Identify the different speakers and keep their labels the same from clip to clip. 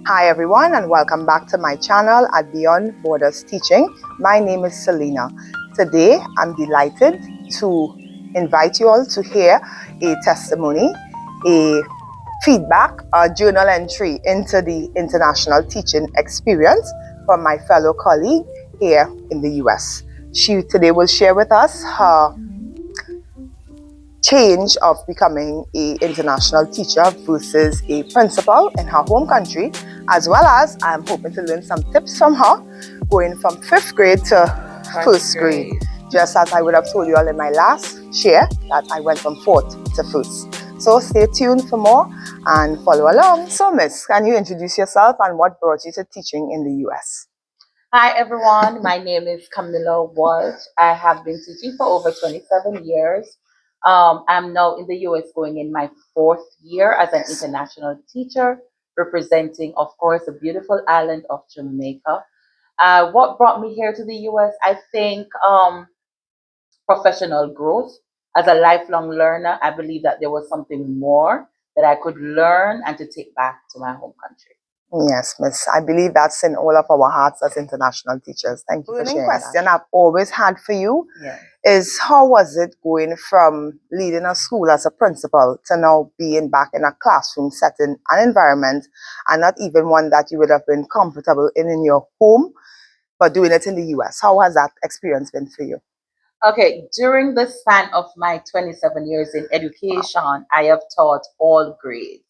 Speaker 1: Hi everyone, and welcome back to my channel at Beyond Borders Teaching. My name is Selena. Today I'm delighted to invite you all to hear a testimony, a feedback, a journal entry into the international teaching experience from my fellow colleague here in the US. She today will share with us her change of becoming a international teacher versus a principal in her home country, as well as I'm hoping to learn some tips from her going from 5th grade to first grade, just as I would have told you all in my last share that I went from 4th to 1st. So stay tuned for more and follow along. So Miss, can you introduce yourself and what brought you to teaching in the US?
Speaker 2: Hi everyone, my name is Camilla Walsh. I have been teaching for over 27 years. I'm now in the US going in my 4th year as an international teacher, representing, of course, the beautiful island of Jamaica. What brought me here to the US? I think professional growth. As a lifelong learner, I believe that there was something more that I could learn and to take back to my home country.
Speaker 1: Yes, Miss. I believe that's in all of our hearts as international teachers. Thank you for sharing. The question I've always had for you is how was it going from leading a school as a principal to now being back in a classroom setting, an environment, and not even one that you would have been comfortable in your home, but doing it in the US? How has that experience been for you?
Speaker 2: Okay, during the span of my 27 years in education, I have taught all grades.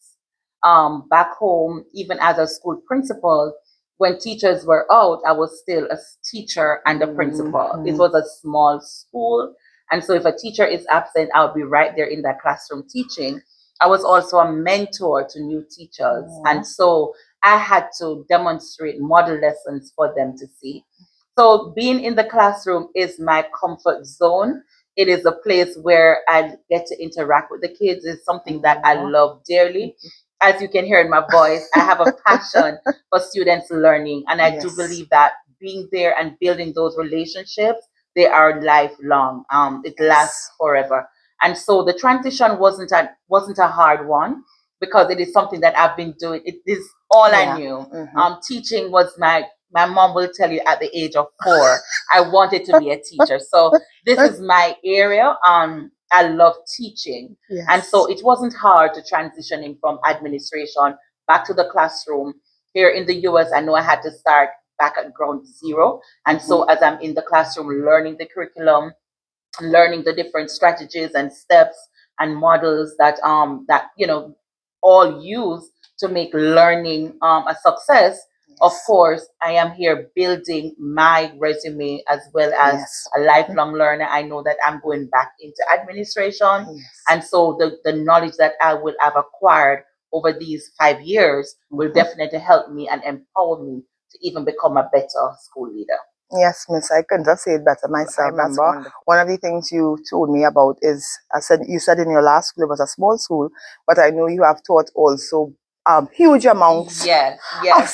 Speaker 2: Back home, even as a school principal, when teachers were out, I was still a teacher and a principal. It was a small school. And so if a teacher is absent, I'll be right there in that classroom teaching. I was also a mentor to new teachers. And so I had to demonstrate model lessons for them to see. So being in the classroom is my comfort zone. It is a place where I get to interact with the kids. It's something that I love dearly. As you can hear in my voice, I have a passion for students learning. And I do believe that being there and building those relationships, they are lifelong. It lasts forever. And so the transition wasn't a hard one because it is something that I've been doing. It is all I knew. Teaching was my mom will tell you at the age of 4, I wanted to be a teacher. So this is my area. I love teaching.
Speaker 1: Yes.
Speaker 2: And so it wasn't hard to transition in from administration back to the classroom. Here in the US, I know I had to start back at ground zero. And so as I'm in the classroom learning the curriculum, learning the different strategies and steps and models that all use to make learning a success. Of course, I am here building my resume as well as a lifelong learner. I know that I'm going back into administration. And so the knowledge that I will have acquired over these 5 years will definitely help me and empower me to even become a better school leader.
Speaker 1: Yes, Miss, I couldn't have said better myself. I remember one of the things you told me about is, you said in your last school it was a small school, but I know you have taught also huge amounts.
Speaker 2: Yes.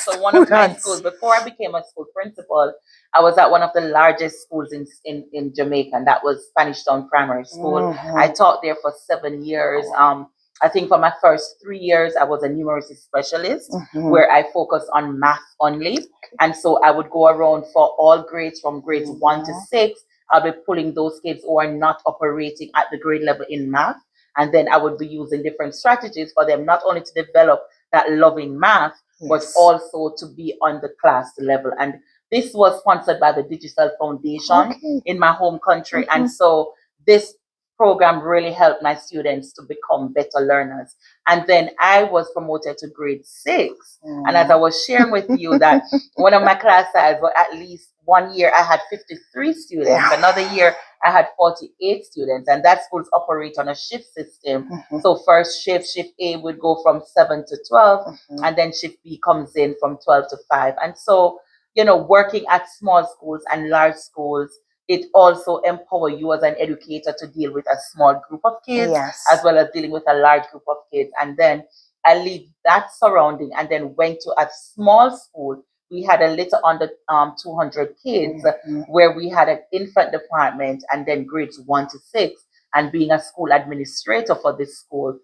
Speaker 2: So one of my schools, before I became a school principal, I was at one of the largest schools in Jamaica, and that was Spanish Town Primary School. I taught there for 7 years. I think for my first 3 years, I was a numeracy specialist where I focused on math only. And so I would go around for all grades from grades 1 to 6. I'll be pulling those kids who are not operating at the grade level in math. And then I would be using different strategies for them, not only to develop that love in math, but also to be on the class level. And this was sponsored by the Digital Foundation in my home country. And so this program really helped my students to become better learners. And then I was promoted to grade 6. And as I was sharing with you that one of my class size, well, at least one year I had 53 students. Another year I had 48 students. And that schools operate on a shift system. So first shift A would go from 7 to 12. And then shift B comes in from 12 to 5. And so, working at small schools and large schools, it also empower you as an educator to deal with a small group of kids as well as dealing with a large group of kids. And then I leave that surrounding and then went to a small school. We had a little under 200 kids where we had an infant department and then grades 1 to 6. And being a school administrator for this school,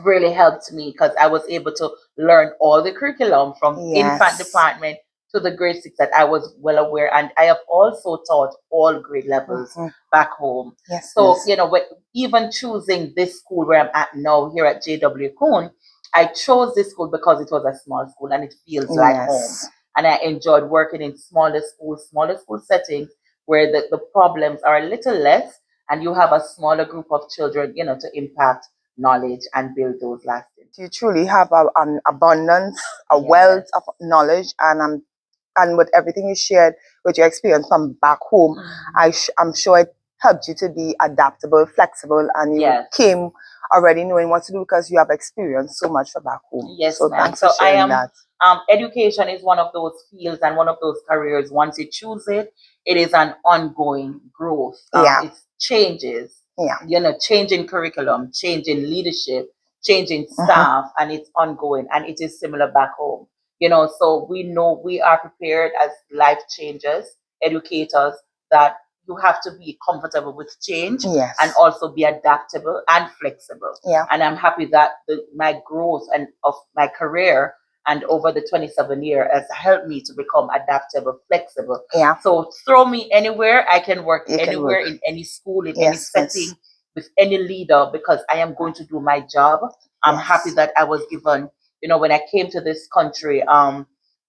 Speaker 2: really helped me because I was able to learn all the curriculum from infant department to the grade 6 that I was well aware, and I have also taught all grade levels back home.
Speaker 1: Yes.
Speaker 2: So even choosing this school where I'm at now here at JW Coon, I chose this school because it was a small school and it feels like home. And I enjoyed working in smaller school settings where the problems are a little less and you have a smaller group of children, to impact knowledge and build those lasting.
Speaker 1: You truly have an abundance, a wealth of knowledge, and with everything you shared with your experience from back home, I'm sure it helped you to be adaptable, flexible, and you came already knowing what to do because you have experienced so much from back home.
Speaker 2: Yes,
Speaker 1: so
Speaker 2: ma'am.
Speaker 1: Thanks for sharing that.
Speaker 2: Education is one of those fields and one of those careers. Once you choose it, it is an ongoing growth. It changes. Changing curriculum, changing leadership, changing staff, and it's ongoing. And it is similar back home. So we know we are prepared as life changers, educators, that you have to be comfortable with change and also be adaptable and flexible. And I'm happy that my growth and of my career and over the 27 years has helped me to become adaptable, flexible. So throw me anywhere, I can work anywhere, in any school, in any setting, with any leader, because I am going to do my job. I'm happy that I was given, when I came to this country,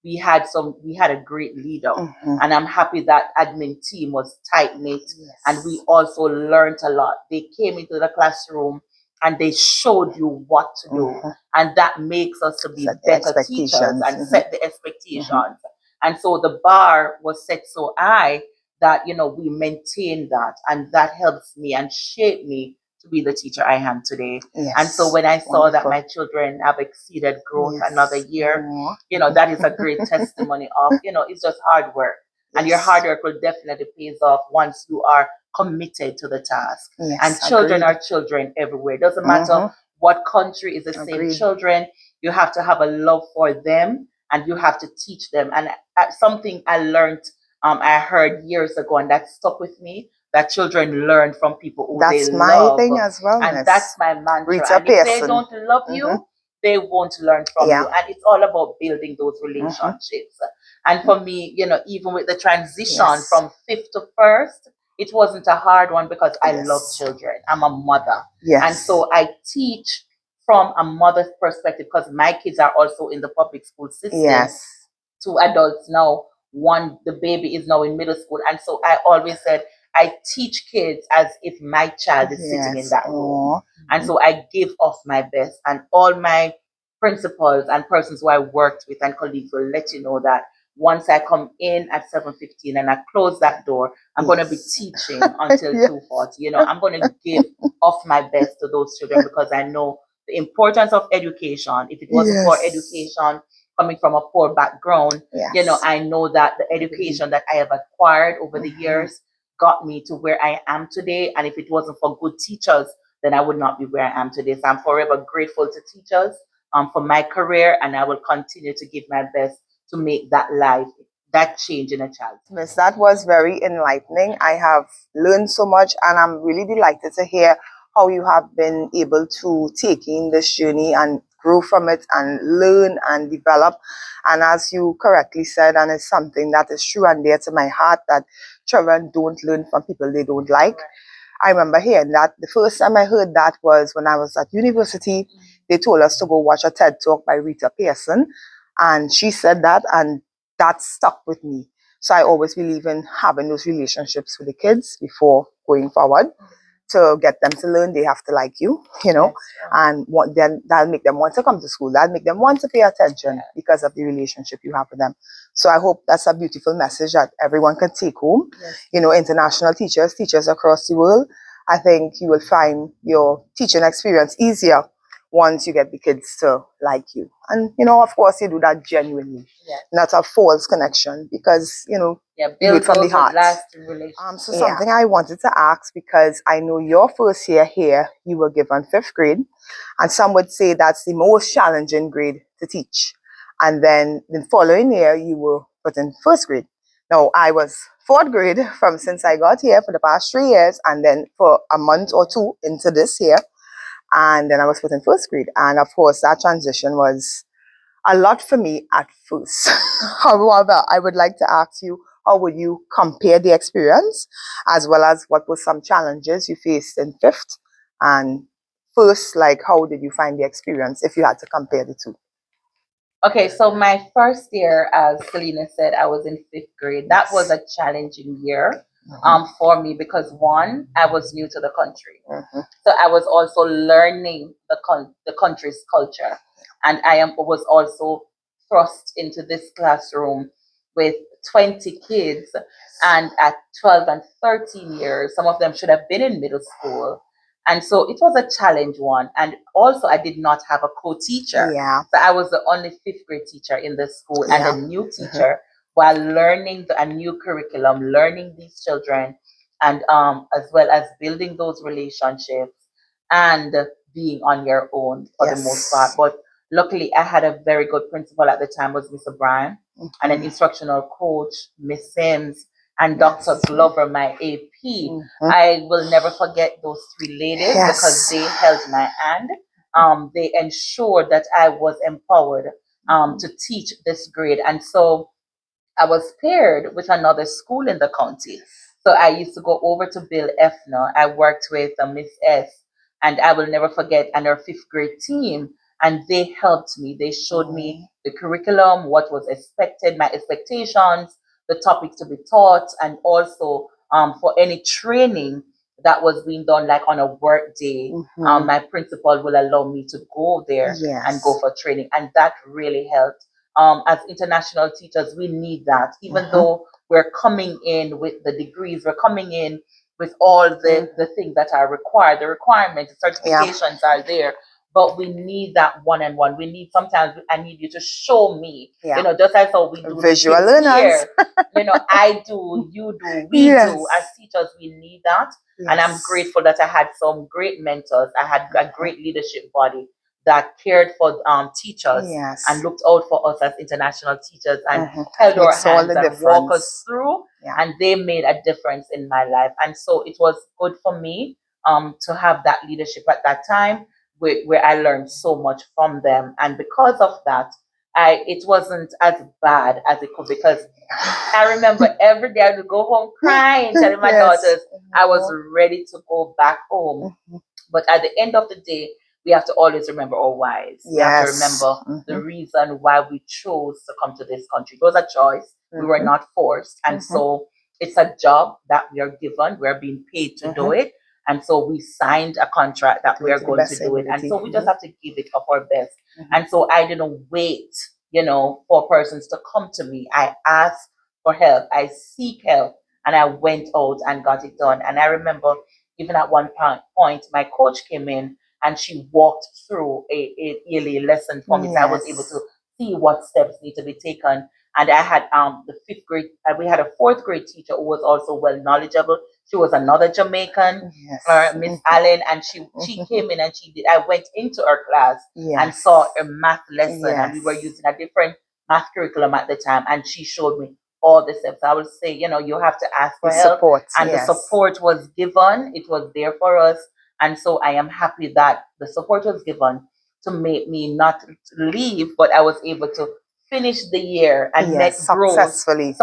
Speaker 2: we had a great leader, and I'm happy that admin team was tight knit, and we also learned a lot. They came into the classroom and they showed you what to do, and that makes us to be better teachers and set the expectations. And so the bar was set so high that we maintain that, and that helps me and shape me to be the teacher I am today. And so when I saw that my children have exceeded growth another year, that is a great testimony of, it's just hard work. And your hard work will definitely pays off once you are committed to the task. And children are children everywhere. It doesn't matter what country is the same children. You have to have a love for them and you have to teach them. And something I learned, I heard years ago, and that stuck with me, that children learn from people who they love. That's my thing as well. And that's my mantra. And if they don't love you, they won't learn from you. And it's all about building those relationships. And for me, even with the transition from 5th to 1st, it wasn't a hard one because I love children. I'm a mother. And so I teach from a mother's perspective because my kids are also in the public school system. 2 adults now. The baby is now in middle school. And so I always said, I teach kids as if my child is sitting in that room. And so I give off my best. And all my principals and persons who I worked with and colleagues will let you know that once I come in at 7:15 and I close that door, I'm going to be teaching until 2:40. I'm going to give off my best to those children because I know the importance of education. If it wasn't for education, coming from a poor background, I know that the education that I have acquired over the years got me to where I am today. And if it wasn't for good teachers, then I would not be where I am today. So I'm forever grateful to teachers for my career, and I will continue to give my best to make that change in a child. Miss, that was very enlightening. I have learned so much, and I'm really delighted to hear how you have been able to take in this journey and grow from it and learn and develop. And as you correctly said, and it's something that is true and dear to my heart, that children don't learn from people they don't like. I remember hearing that. The first time I heard that was when I was at university. They told us to go watch a TED Talk by Rita Pearson. And she said that, and that stuck with me. So I always believe in having those relationships with the kids before going forward. To get them to learn, they have to like you, and then that'll make them want to come to school. That'll make them want to pay attention because of the relationship you have with them. So I hope that's a beautiful message that everyone can take home. International teachers across the world, I think you will find your teaching experience easier once you get the kids to like you. And, of course, you do that genuinely, not a false connection, because, you do it from the heart. So something I wanted to ask, because I know your first year here, you were given 5th grade, and some would say that's the most challenging grade to teach. And then the following year, you were put in 1st grade. Now, I was 4th grade since I got here for the past 3 years, and then for a month or 2 into this year.
Speaker 1: And then I was put in first grade. And of course, that transition was a lot for me at first. However, I would like to ask you, how would you compare the experience, as well as what were some challenges you faced in fifth and first? Like, how did you find the experience if you had to compare the two?
Speaker 2: Okay, so my first year, as Selena said, I was in fifth grade. That was a challenging year for me because one, I was new to the country. So I was also learning the country's culture. And was also thrust into this classroom with 20 kids. And at 12 and 13 years, some of them should have been in middle school. And so it was a challenge one. And also, I did not have a co-teacher.
Speaker 1: Yeah.
Speaker 2: So I was the only fifth grade teacher in the school and a new teacher while learning a new curriculum, learning these children, and as well as building those relationships and being on your own for the most part. But luckily, I had a very good principal at the time, was Miss O'Brien, and an instructional coach, Miss Sims, and Dr. Glover, my AP. I will never forget those three ladies because they held my hand. They ensured that I was empowered to teach this grade. And so I was paired with another school in the county. So I used to go over to Bill Efner. I worked with Miss S, and I will never forget, and her fifth grade team. And they helped me. They showed me the curriculum, what was expected, my expectations, the topics to be taught, and also for any training that was being done, like on a work day, my principal will allow me to go there and go for training. And that really helped. As international teachers, we need that. Even though we're coming in with the degrees, we're coming in with all the things that are required, the requirements, the certifications are there. But we need that one-on-one. We need, sometimes I need you to show me, just as how we do
Speaker 1: visual learners.
Speaker 2: Here. I do, you do, we do. As teachers, we need that. And I'm grateful that I had some great mentors. I had a great leadership body that cared for teachers and looked out for us as international teachers and held our hands and walked us through. And they made a difference in my life. And so it was good for me to have that leadership at that time where I learned so much from them. And because of that, it wasn't as bad as it could, because I remember every day I would go home crying, telling my daughters I was ready to go back home. But at the end of the day, we have to always remember our whys. We have to remember the reason why we chose to come to this country. It was a choice. We were not forced. And so it's a job that we are given. We're being paid to do it. And so we signed a contract that we are going to do it. And so we just have to give it up our best. And so I didn't wait, for persons to come to me. I asked for help. I seek help. And I went out and got it done. And I remember even at one point, my coach came in and she walked through a yearly lesson for me. So I was able to see what steps need to be taken. And I had the fifth grade, we had a fourth grade teacher who was also well knowledgeable. She was another Jamaican, Miss Allen, and she came in and I went into her class and saw a math lesson, and we were using a different math curriculum at the time, and she showed me all the steps. I would say, you have to ask for help. And the support was given. It was there for us. And so I am happy that the support was given to make me not leave, but I was able to finish the year and net growth successfully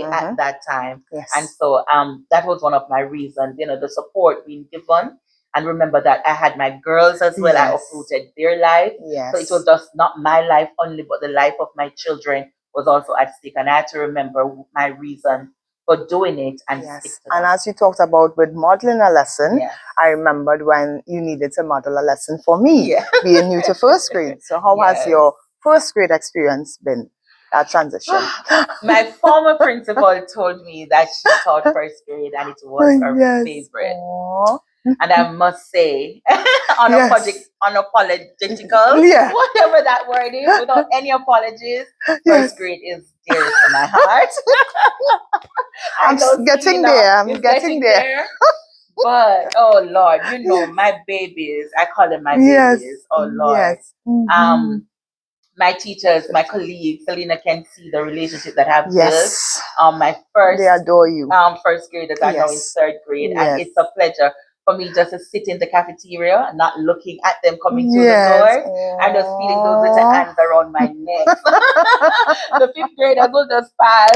Speaker 2: at that time. And so that was one of my reasons, the support being given. And remember that I had my girls as well. I uprooted their life. So it was just not my life only, but the life of my children was also at stake. And I had to remember my reason for doing it and stick to that.
Speaker 1: And as you talked about with modeling a lesson, I remembered when you needed to model a lesson for me, being new to first grade. So how has your first grade experience been, that transition?
Speaker 2: My former principal told me that she taught first grade and it was her favorite. And I must say, unapologetical, whatever that word is, without any apologies, first grade is dearest to my heart.
Speaker 1: I'm getting there.
Speaker 2: But, oh Lord, my babies, I call them my babies. Oh Lord. My teachers, my colleagues, Selena can see the relationship that I've built. My first,
Speaker 1: they adore you.
Speaker 2: First graders are now in third grade, and it's a pleasure. for me just to sit in the cafeteria, not looking at them coming through the door, and just feeling those little hands around my neck. The fifth graders will just pass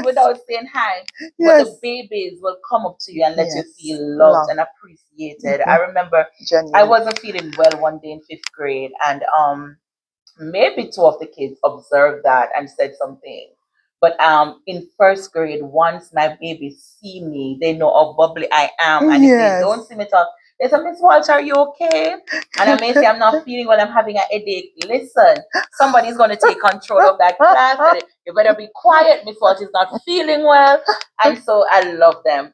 Speaker 2: without saying hi. But the babies will come up to you and let you feel loved and appreciated. I remember I wasn't feeling well one day in fifth grade, and maybe two of the kids observed that and said something. But in first grade, once my babies see me, they know how bubbly I am. And if they don't see me talk, they say, Miss Walsh, are you okay? And I may say, I'm not feeling well, I'm having a headache. Listen, somebody's going to take control of that class. And you better be quiet. Miss Walsh is not feeling well. And so I love them.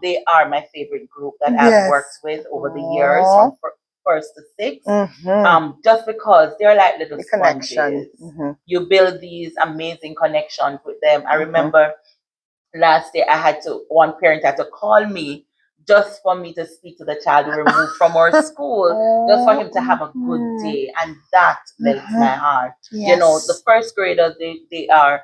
Speaker 2: They are my favorite group that I've worked with over the years, from first to sixth, just because they're like little sponges. You build these amazing connections with them. I remember last year one parent had to call me just for me to speak to the child we removed from our school, just for him to have a good day. And that melts my heart. You know, the first graders, they are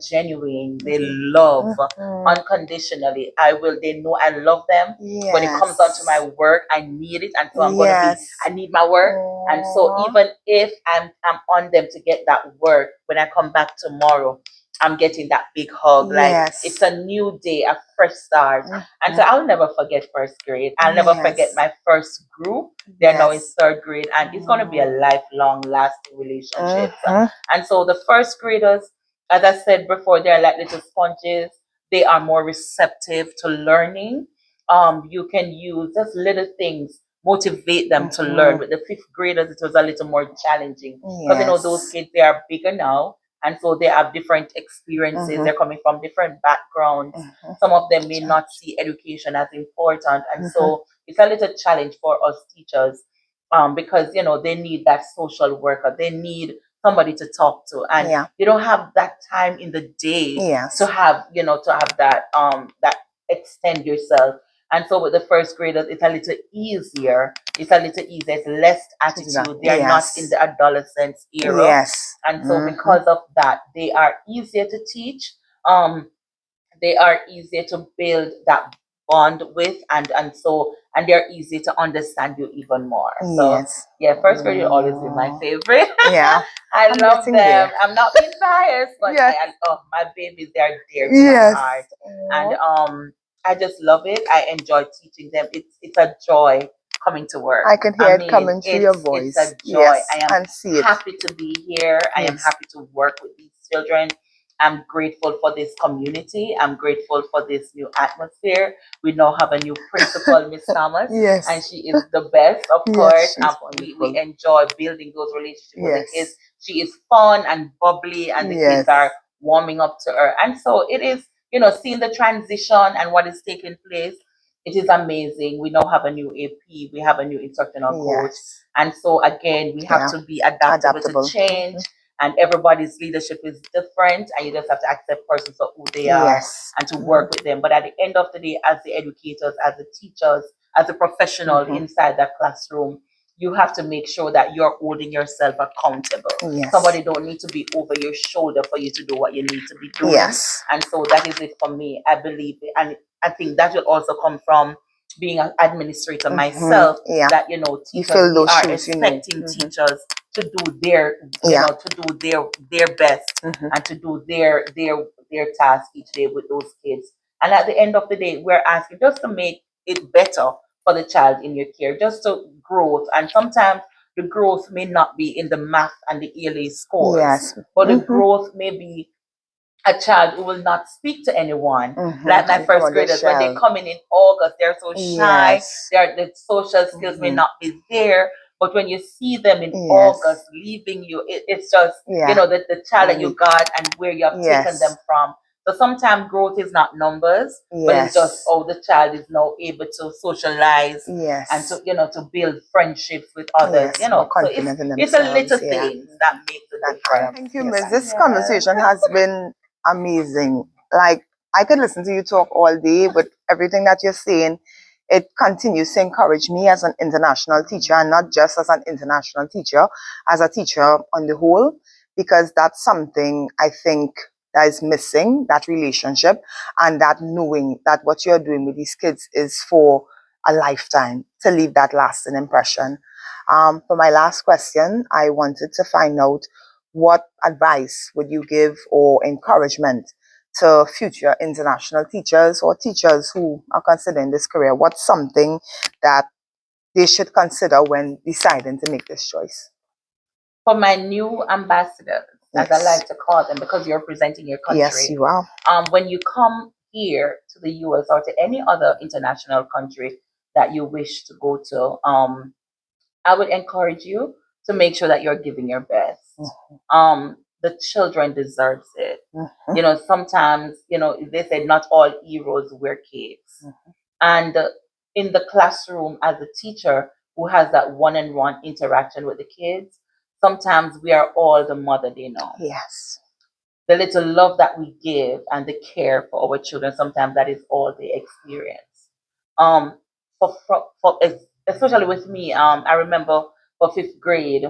Speaker 2: genuine. They love unconditionally. They know I love them. When it comes down to my work, I need it. And so I need my work. And so even if I'm on them to get that work, when I come back tomorrow, I'm getting that big hug. Like it's a new day, a fresh start. And so I'll never forget first grade. I'll never forget my first group. They're now in third grade, and it's going to be a lifelong, lasting relationship. And so the first graders, as I said before, they're like little sponges. They are more receptive to learning. You can use just little things, motivate them to learn. With the fifth graders, it was a little more challenging because you know those kids, they are bigger now. And so they have different experiences. They're coming from different backgrounds. Some of them may not see education as important. And so it's a little challenge for us teachers, because, you know, they need that social worker. They need somebody to talk to. And you don't have that time in the day to have, you know, to have that, that extend yourself. And so with the first graders, it's a little easier. It's a little easier. It's less attitude. They are not in the adolescence era. And so because of that, they are easier to teach. They are easier to build that bond with, and they're easy to understand you even more. So yeah, first grade will always be my favorite. I love them. I'm not being biased, but my babies, they're dear to my heart. And I just love it. I enjoy teaching them. It's a joy coming to work.
Speaker 1: I can hear it coming through your voice.
Speaker 2: It's a joy. I am happy to be here. I am happy to work with these children. I'm grateful for this community. I'm grateful for this new atmosphere. We now have a new principal, Miss Thomas, and she is the best, of course. We enjoy building those relationships with the kids. She is fun and bubbly, and the kids are warming up to her. And so it is, you know, seeing the transition and what is taking place. It is amazing. We now have a new AP. We have a new instructional coach. And so again, we have to be adaptable to change. And everybody's leadership is different, and you just have to accept persons for who they are and to work with them. But at the end of the day, as the educators, as the teachers, as a professional inside that classroom, you have to make sure that you're holding yourself accountable. Somebody don't need to be over your shoulder for you to do what you need to be doing. And so that is it for me. I believe it. And I think that will also come from being an administrator myself, that, you know, teachers, we are expecting teachers to do their, you know, to do their best and to do their task each day with those kids. And at the end of the day, we're asking just to make it better for the child in your care, just to growth. And sometimes the growth may not be in the math and the ELA scores, but the growth may be a child who will not speak to anyone. Like my first graders, when they come in August, they're so shy. The social skills may not be there. But when you see them in August leaving you, it's just, you know, the child that you got and where you have taken them from. So sometimes growth is not numbers, but it's just, the child is now able to socialize and to, you know, to build friendships with others. You know, so it's a little thing that makes a difference.
Speaker 1: Thank you, Miss. This conversation has been amazing. Like, I could listen to you talk all day, but everything that you're saying, it continues to encourage me as an international teacher, and not just as an international teacher, as a teacher on the whole, because that's something I think that is missing, that relationship, and that knowing that what you're doing with these kids is for a lifetime, to leave that lasting impression. For my last question, I wanted to find out, what advice would you give or encouragement to future international teachers or teachers who are considering this career? What's something that they should consider when deciding to make this choice?
Speaker 2: For my new ambassadors, as I like to call them, because you're representing your country.
Speaker 1: Yes, you are.
Speaker 2: When you come here to the US or to any other international country that you wish to go to, I would encourage you to make sure that you're giving your best. The children deserves it. You know, sometimes, you know, they say not all heroes wear capes. And in the classroom, as a teacher who has that one-on-one interaction with the kids, sometimes we are all the mother they know.
Speaker 1: Yes.
Speaker 2: The little love that we give and the care for our children, sometimes that is all they experience. For especially with me, I remember for fifth grade,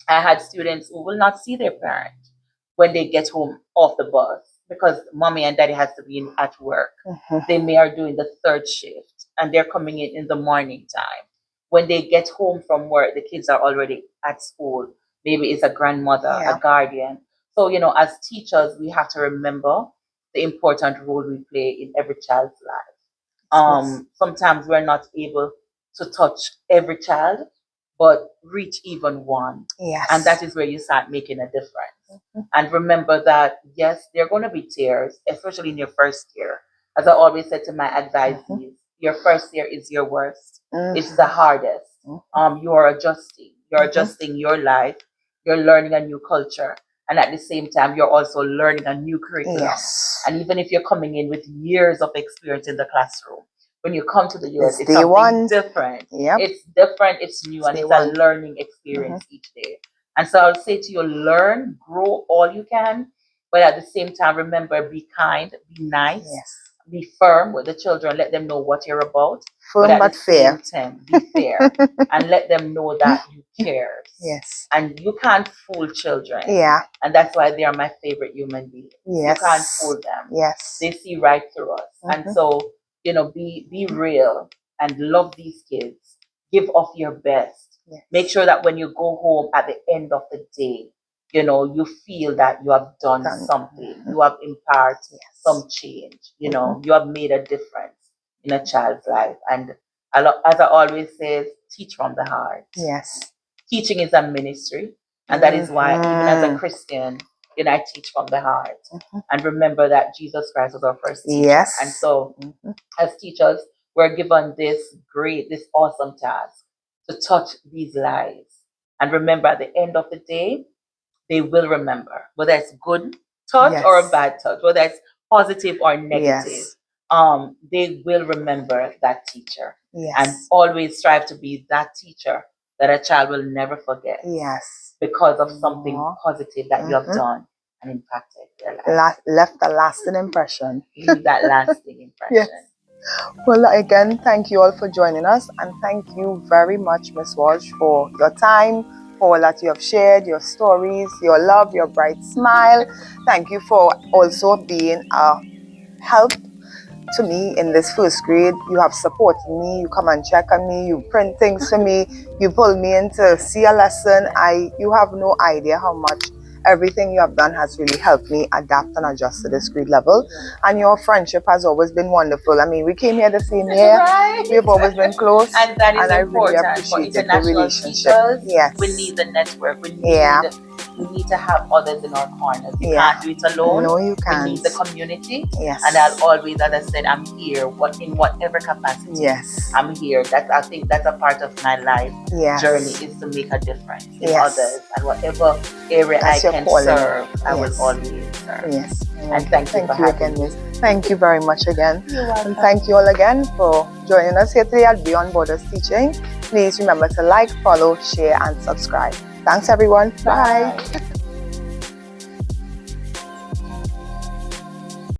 Speaker 2: I had students who will not see their parent when they get home off the bus because mommy and daddy has to be at work. They may are doing the third shift and they're coming in the morning time. When they get home from work, the kids are already at school. Maybe it's a grandmother, a guardian. So, you know, as teachers, we have to remember the important role we play in every child's life. Sometimes we're not able to touch every child, but reach even one.
Speaker 1: Yes.
Speaker 2: And that is where you start making a difference. And remember that, yes, there are going to be tears, especially in your first year. As I always said to my advisees, your first year is your worst. It's the hardest. You are adjusting. You're adjusting your life. You're learning a new culture. And at the same time, you're also learning a new curriculum.
Speaker 1: Yes.
Speaker 2: And even if you're coming in with years of experience in the classroom, when you come to the US, it's
Speaker 1: day
Speaker 2: something
Speaker 1: one.
Speaker 2: different.
Speaker 1: Yep.
Speaker 2: It's different, it's new, and it's a learning experience each day. And so I'll say to you, learn, grow all you can, but at the same time, remember, be kind, be nice, be firm with the children, let them know what you're about.
Speaker 1: Firm but fair.
Speaker 2: Same time, be fair and let them know that you care.
Speaker 1: Yes.
Speaker 2: And you can't fool children.
Speaker 1: Yeah.
Speaker 2: And that's why they are my favorite human beings.
Speaker 1: Yes.
Speaker 2: You can't fool them.
Speaker 1: Yes.
Speaker 2: They see right through us. And so, you know, be real and love these kids. Give off your best.
Speaker 1: Yes.
Speaker 2: Make sure that when you go home at the end of the day, you know, you feel that you have done something. You have imparted some change. You know, you have made a difference in a child's life. And as I always say, teach from the heart.
Speaker 1: Yes.
Speaker 2: Teaching is a ministry. And that is why, even as a Christian, you know, I teach from the heart. And remember that Jesus Christ was our first teacher.
Speaker 1: Yes.
Speaker 2: And so, as teachers, we're given this awesome task to touch these lives. And remember, at the end of the day, they will remember, whether it's good touch or a bad touch, whether it's positive or negative. They will remember that teacher. And always strive to be that teacher that a child will never forget.
Speaker 1: Yes.
Speaker 2: Because of something positive that you have done and impacted their life.
Speaker 1: Left a lasting impression.
Speaker 2: Leave that lasting impression.
Speaker 1: Yes. Well, again, thank you all for joining us, and thank you very much, Miss Walsh, for your time, for all that you have shared, your stories, your love, your bright smile. Thank you for also being a help to me in this first grade. You have supported me, you come and check on me, you print things for me, you pull me in to see a lesson. You have no idea how much everything you have done has really helped me adapt and adjust to this grade level. And your friendship has always been wonderful. I mean, we came here the same year.
Speaker 2: Right.
Speaker 1: We've always been close.
Speaker 2: And that is
Speaker 1: I
Speaker 2: important.
Speaker 1: really appreciate
Speaker 2: For
Speaker 1: the relationship.
Speaker 2: Teachers,
Speaker 1: yes.
Speaker 2: We need the network. We need to have others in our corners. You can't do it alone.
Speaker 1: No, you can't.
Speaker 2: We need the community.
Speaker 1: Yes.
Speaker 2: And I'll always, as I said, I'm here in whatever capacity.
Speaker 1: Yes.
Speaker 2: I'm here. I think that's a part of my life journey, is to make a difference in others. And whatever area I can serve, I will always serve.
Speaker 1: Yes.
Speaker 2: And thank you
Speaker 1: again, Miss. Thank you very much again.
Speaker 2: You're welcome.
Speaker 1: And thank you all again for joining us here today at Beyond Borders Teaching. Please remember to like, follow, share, and subscribe. Thanks, everyone. Bye.